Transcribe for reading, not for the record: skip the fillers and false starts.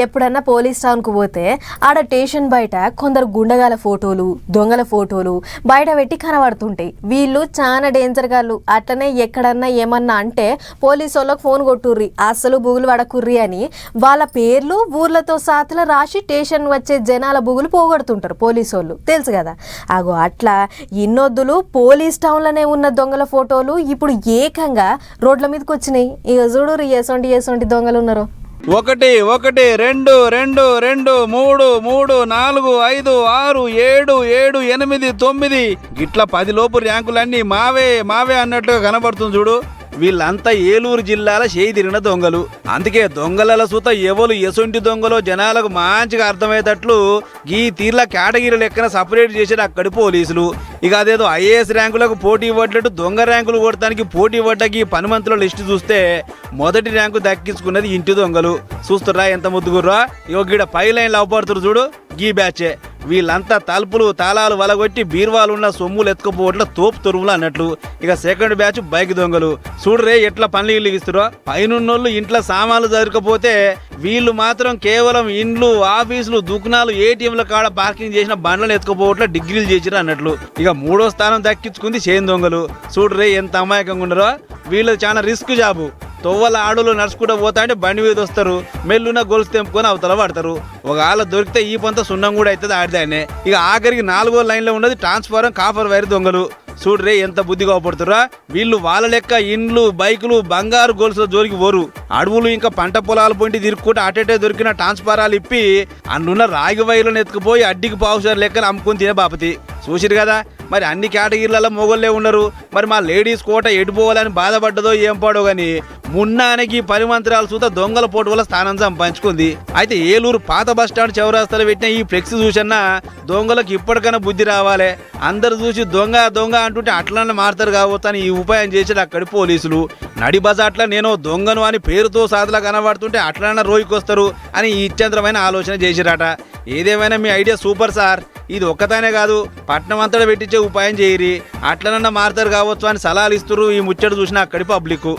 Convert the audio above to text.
ఎప్పుడన్నా పోలీస్ టౌన్కు పోతే ఆడ స్టేషన్ బయట కొందరు గుండగాల ఫోటోలు దొంగల ఫోటోలు బయట పెట్టి కనబడుతుంటాయి. వీళ్ళు చాలా డేంజర్ గాళ్ళు. అట్లనే ఎక్కడన్నా ఏమన్నా అంటే పోలీసు వాళ్ళకి ఫోన్ కొట్టుర్రి, అస్సలు బుగులు పడకుర్రి అని వాళ్ళ పేర్లు ఊర్లతో సాతుల రాసి స్టేషన్ వచ్చే జనాల బుగులు పోగొడుతుంటారు పోలీసు వాళ్ళు, తెలుసు కదా. అగో అట్లా ఇన్నొద్దులు పోలీస్ టౌన్లోనే ఉన్న దొంగల ఫోటోలు ఇప్పుడు ఏకంగా రోడ్ల మీదకి వచ్చినాయి. ఇక చూడు ఎసొంటి దొంగలు ఉన్నారు. 1 1 2 2 2 3 3 4 5 6 7 7 8 9 గిట్ల 10 లోపు ర్యాంకులన్నీ మావే అన్నట్టుగా కనబడుతుంది చూడు. వీళ్ళంతా ఏలూరు జిల్లాల చేయి తిరిగిన దొంగలు. అందుకే దొంగల సూత ఎవరు ఎసొంటి దొంగలో జనాలకు మంచిగా అర్థమయ్యేటట్లు ఈ తీర్ల కేటగిరీ లెక్కన సపరేట్ చేసేది అక్కడి పోలీసులు. ఇక అదేదో ఐఏఎస్ ర్యాంకులకు పోటీ పడ్డట్టు దొంగ ర్యాంకులు కొడటానికి పోటీ పడ్డకి పనిమంతుల లిస్టు చూస్తే మొదటి ర్యాంకు దక్కించుకున్నది ఇంటి దొంగలు. చూస్తుర్రా ఎంత ముద్దుగుర్రా. ఇక గీడ పై లైన్లు అవపడుతురు చూడు, గీ బ్యాచే. వీళ్ళంతా తలుపులు తాళాలు వలగొట్టి బీర్వాలు ఉన్న సొమ్ములు ఎత్తుకుపోవట్ల తోపు తొరువులు అన్నట్లు. ఇక సెకండ్ బ్యాచ్ బైక్ దొంగలు. చూడరే ఎట్లా పనులు ఇల్లు ఇస్తురో. పైనున్నోళ్ళు ఇంట్లో సామాన్లు జరగకపోతే వీళ్ళు మాత్రం కేవలం ఇండ్లు ఆఫీసులు దుకాణాలు ఏటీఎంల కాడ పార్కింగ్ చేసిన బండ్లను ఎత్తుకుపోవట్ల డిగ్రీలు చేసిరు అన్నట్లు. ఇక 3వ స్థానం దక్కించుకుంది చేను దొంగలు. చూడరే ఎంత అమాయకంగా ఉన్నారో. వీళ్ళు చాలా రిస్క్ జాబు. తొవ్వల ఆడులు నడుచుకుంటూ పోతా అంటే బండి మీద వస్తారు, మెల్లున గొలుసు తెంపుకొని అవతల పడతారు. ఒకవేళ దొరికితే ఈ పొంత సున్నం కూడా అవుతుంది ఆడిదానే. ఇక ఆఖరికి 4వ లైన్లో ఉన్నది ట్రాన్స్ఫారం కాపర్ వైర్ దొంగలు. చూడరే ఎంత బుద్ధిగా పడుతురా. వీళ్ళు వాళ్ళ లెక్క ఇండ్లు బైకులు బంగారు గొలుసుల జోలికి పోరు. అడవులు ఇంకా పంట పొలాలు పొంటి తిరుక్కుంటూ అటేటే దొరికిన ట్రాన్స్ఫారాలు ఇప్పి అందున్న రాగి వైర్లను ఎత్తుకుపోయి అడ్డికి పావుసారి లెక్కలు అమ్ముకొని తినే బాపతి. చూసిరు కదా. మరి అన్ని కేటగిరీలలో మొగోళ్ళే ఉన్నారు. మరి మా లేడీస్ కోట ఎటుపోవాలని బాధపడ్డదో ఏం పాడో గాని మున్నానికి పరిమంత్రాలు చూత దొంగల పోటు వల్ల స్థానం సంపాదించుకుంది. అయితే ఏలూరు పాత బస్టాండ్ చౌరాస్తాలో పెట్టిన ఈ ఫ్లెక్స్ చూసన్నా దొంగలకు ఇప్పటికైనా బుద్ధి రావాలి. అందరు చూసి దొంగ అంటుంటే అట్లనే మారుతారు కావచ్చు అని ఈ ఉపాయం చేసేది అక్కడి పోలీసులు. నడి బజాట్ల నేను దొంగను అని పేరుతో సాధలా కనబడుతుంటే అట్లనే రోయికొస్తారు అని ఇచ్చంద్రమైన ఆలోచన చేసిరాట. ఏదేమైనా మీ ఐడియా సూపర్ సార్. ఇది ఒక్కతానే కాదు, పట్నం అంతటా పెట్టించే ఉపాయం చేయరి. అట్లనన్నా మారుతారు కావచ్చు అని సలహాలు ఇస్తున్నారు ఈ ముచ్చట చూసిన అక్కడి పబ్లిక్.